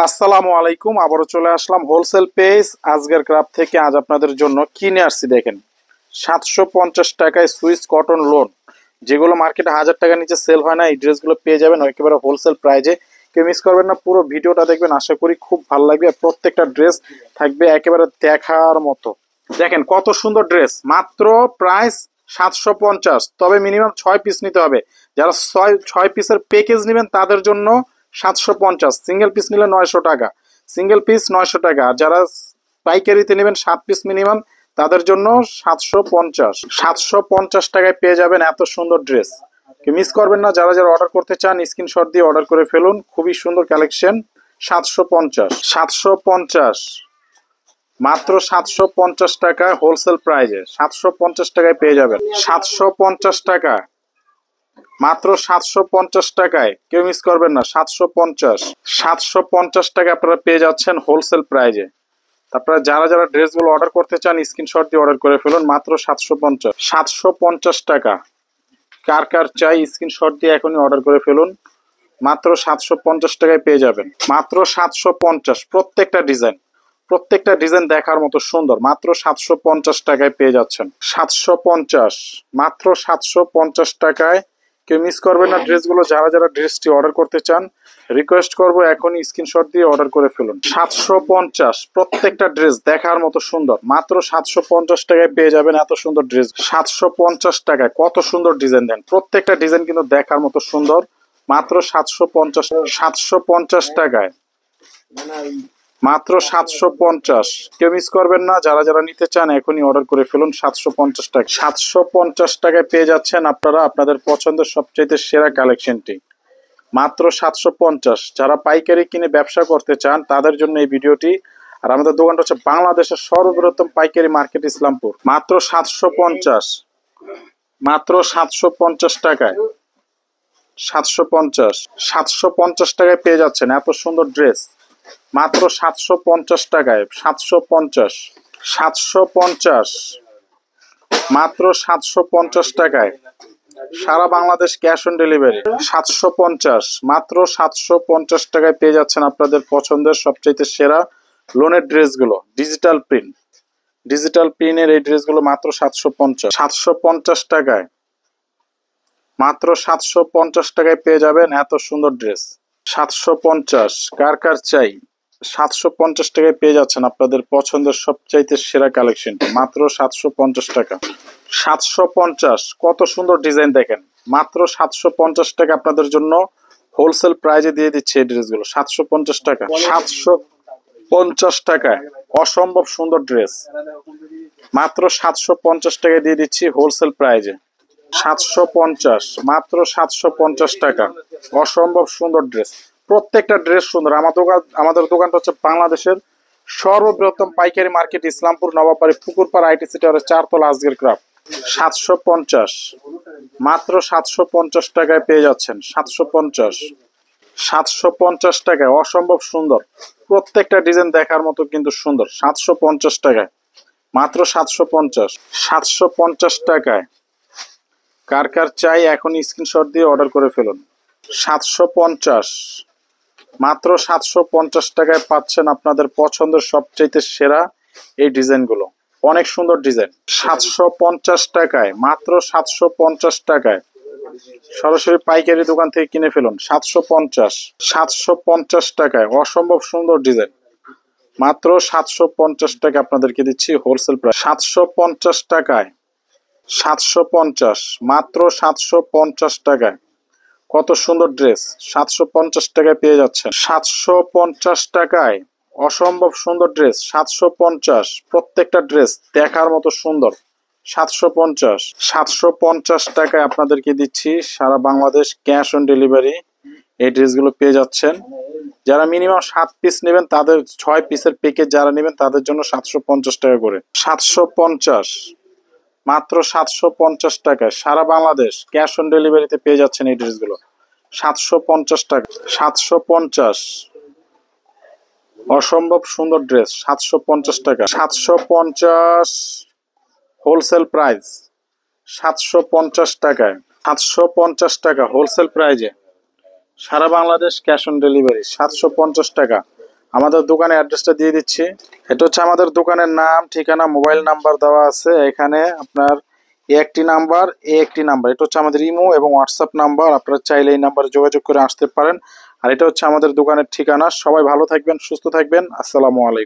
আসসালামু আলাইকুম। আবারও চলে আসলাম হোলসেল পেজ আজকের ক্রাফট থেকে। আজ আপনাদের জন্য কিনে আসছি, দেখেন 750 টাকায় সুইস কটন লোন, যেগুলো মার্কেটে 1000 টাকার নিচে সেল হয় না। এই ড্রেসগুলো পেয়ে যাবেন একেবারে হোলসেল প্রাইজে। কেউ মিস করবেন না, পুরো ভিডিওটা দেখবেন, আশা করি খুব ভালো লাগবে। আর প্রত্যেকটা ড্রেস থাকবে একেবারে দেখার মতো। দেখেন কত সুন্দর ড্রেস, মাত্র প্রাইস 750। তবে মিনিমাম 6 পিস নিতে হবে। যারা ছয় পিসের প্যাকেজ নেবেন তাদের জন্য 750, সিঙ্গেল পিস নিলে 900 টাকা, সিঙ্গেল পিস 900 টাকা। আর যারা পাইকারিতে নেবেন 7 পিস মিনিমাম, তাদের জন্য 750। 750 টাকায় পেয়ে যাবেন এত সুন্দর ড্রেস। মিস করবেন না। যারা যারা অর্ডার করতে চান স্ক্রিনশট দিয়ে অর্ডার করে ফেলুন। খুবই সুন্দর কালেকশন। 750, 750, মাত্র 750 টাকায় হোলসেল প্রাইজে 750 টাকায় পেয়ে যাবেন। 750 টাকা, মাত্র 750 টাকায়, কেউ মিস করবেন না। 750, 750 টাকা আপনারা পেয়ে যাচ্ছেন হোলসেল প্রাইজে। আপনারা যারা যারা ড্রেসগুলো অর্ডার করতে চান স্ক্রিনশট দিয়ে অর্ডার করে ফেলুন। মাত্র 750, 750 টাকা। কার কার চাই স্ক্রিনশট দিয়ে এখনই অর্ডার করে ফেলুন। মাত্র 750 টাকায় পেয়ে যাবেন। মাত্র 750, প্রত্যেকটা ডিজাইন দেখার মতো সুন্দর। মাত্র 750 টাকায় পেয়ে যাচ্ছেন। 750, মাত্র 750 টাকায়, কেউ মিস করবেন না ড্রেসগুলো। যারা যারা ড্রেসটি অর্ডার করতে চান রিকোয়েস্ট করবো এখনই স্ক্রিনশট দিয়ে অর্ডার করে ফেলুন। 750, প্রত্যেকটা ড্রেস দেখার মতো সুন্দর। মাত্র 750 টাকায় পেয়ে যাবেন এত সুন্দর ড্রেস। 750 টাকায় কত সুন্দর ডিজাইন দেন, প্রত্যেকটা ডিজাইন কিন্তু দেখার মতো সুন্দর। মাত্র 750, 750 টাকায়, মাত্র 750। কেউ মিস করবেন না। যারা যারা নিতে চান এখনই অর্ডার করে ফেলুন। 750 টাকা, 750 টাকায় পেয়ে যাচ্ছেন আপনারা আপনাদের পছন্দের সবচেয়ে সেরা কালেকশনটি। মাত্র 750। যারা পাইকারি কিনে ব্যবসা করতে চান তাদের জন্য এই ভিডিওটি। আর আমাদের দোকানটা হচ্ছে বাংলাদেশের সর্ববৃহত্তম পাইকারি মার্কেট ইসলামপুর। মাত্র 750, মাত্র 750 টাকায়, 750, 750 টাকায় পেয়ে যাচ্ছেন এত সুন্দর ড্রেস। মাত্র 750 টাকায়, 750, 750, মাত্র 750 টাকায়, সারা বাংলাদেশ ক্যাশ অন ডেলিভারি। 750, মাত্র 750 টাকায় পেয়ে যাচ্ছেন আপনাদের পছন্দের সবচেয়ে সেরা লোনের ড্রেসগুলো। ডিজিটাল প্রিন্টের এই ড্রেসগুলো মাত্র 750, 750 টাকায়, মাত্র 750 টাকায় পেয়ে যাবেন এত সুন্দর ড্রেস। 750, কার কার চাই 750 টাকায় পেয়ে যাচ্ছেন আপনাদের পছন্দের সবচাইতে সেরা কালেকশন মাত্র 750 টাকা। 750, কত সুন্দর ডিজাইন দেখেন। মাত্র 750 টাকা আপনাদের জন্য হোলসেল প্রাইজে দিয়ে দিচ্ছে এই ড্রেসগুলো। 750 টাকা, 750 টাকায় অসম্ভব সুন্দর ড্রেস। মাত্র 750 টাকায় দিয়ে দিচ্ছি হোলসেল প্রাইজে। 750, মাত্র 750 টাকা, অসম্ভব সুন্দর ড্রেস। প্রত্যেকটা ড্রেস সুন্দর। আমাদের দোকানটা হচ্ছে বাংলাদেশের সর্ববৃহত্তম পাইকারি মার্কেট ইসলামপুর নবাববাড়ি পুকুরপাড় আইটিসি টাওয়ারের 4 তলা আজকের ক্রাফট। 750, মাত্র 750 টাকায় পেয়ে যাচ্ছেন। 750, 750 টাকায় অসম্ভব সুন্দর। প্রত্যেকটা ডিজাইন দেখার মতো কিন্তু সুন্দর। 750 টাকায়, মাত্র 750, 750 টাকায়, কার কার চাই এখন স্ক্রিনশট দিয়ে অর্ডার করে ফেলুন। 750, মাত্র 750 টাকায় পাচ্ছেন আপনাদের পছন্দের সবচাইতে সেরা এই ডিজাইনগুলো। অনেক সুন্দর ডিজাইন। 750 টাকায়, মাত্র 750 টাকায়, সরাসরি পাইকারি দোকান থেকে কিনে ফেলুন। 750, 750 টাকায় অসম্ভব সুন্দর ডিজাইন। মাত্র 750 টাকা আপনাদেরকে দিচ্ছি হোলসেল প্রাইস। 750 টাকায়, 750, মাত্র 750 টাকায়, কত সুন্দর ড্রেস। 750 টাকায় পেয়ে যাচ্ছেন। 750 টাকায় অসম্ভব সুন্দর ড্রেস। 750, প্রত্যেকটা ড্রেস দেখার মতো সুন্দর। 750, 750 টাকায় আপনাদেরকে দিচ্ছি সারা বাংলাদেশ ক্যাশ অন ডেলিভারি। এই ড্রেসগুলো পেয়ে যাচ্ছেন। যারা মিনিমাম 7 পিস নেবেন তাদের 6 পিসের প্যাকেজ যারা নেবেন তাদের জন্য 750 টাকা করে। 750, মাত্র 750 টাকায় সারা বাংলাদেশ ক্যাশ অন ডেলিভারিতে পেয়ে যাচ্ছেন এই ড্রেসগুলো। 750 টাকা, 750, অসম্ভব সুন্দর ড্রেস। 750 টাকা, 750 হোলসেল প্রাইস। 750 টাকায়, 750 টাকা হোলসেল প্রাইজে সারা বাংলাদেশ ক্যাশ অন ডেলিভারি। 750 টাকা, আমাদের দোকানের অ্যাড্রেসটা দিয়ে দিচ্ছি। এটা হচ্ছে আমাদের দোকানের নাম, ঠিকানা, মোবাইল নাম্বার দেওয়া আছে এখানে। আপনার একটি নাম্বার, একটি নাম্বার, এটা হচ্ছে আমাদের ইমো এবং হোয়াটসঅ্যাপ নাম্বার। আপনারা চাইলে এই নাম্বারে যোগাযোগ করে আসতে পারেন। আর এটা হচ্ছে আমাদের দোকানের ঠিকানা। সবাই ভালো থাকবেন, সুস্থ থাকবেন। আসসালামু আলাইকুম।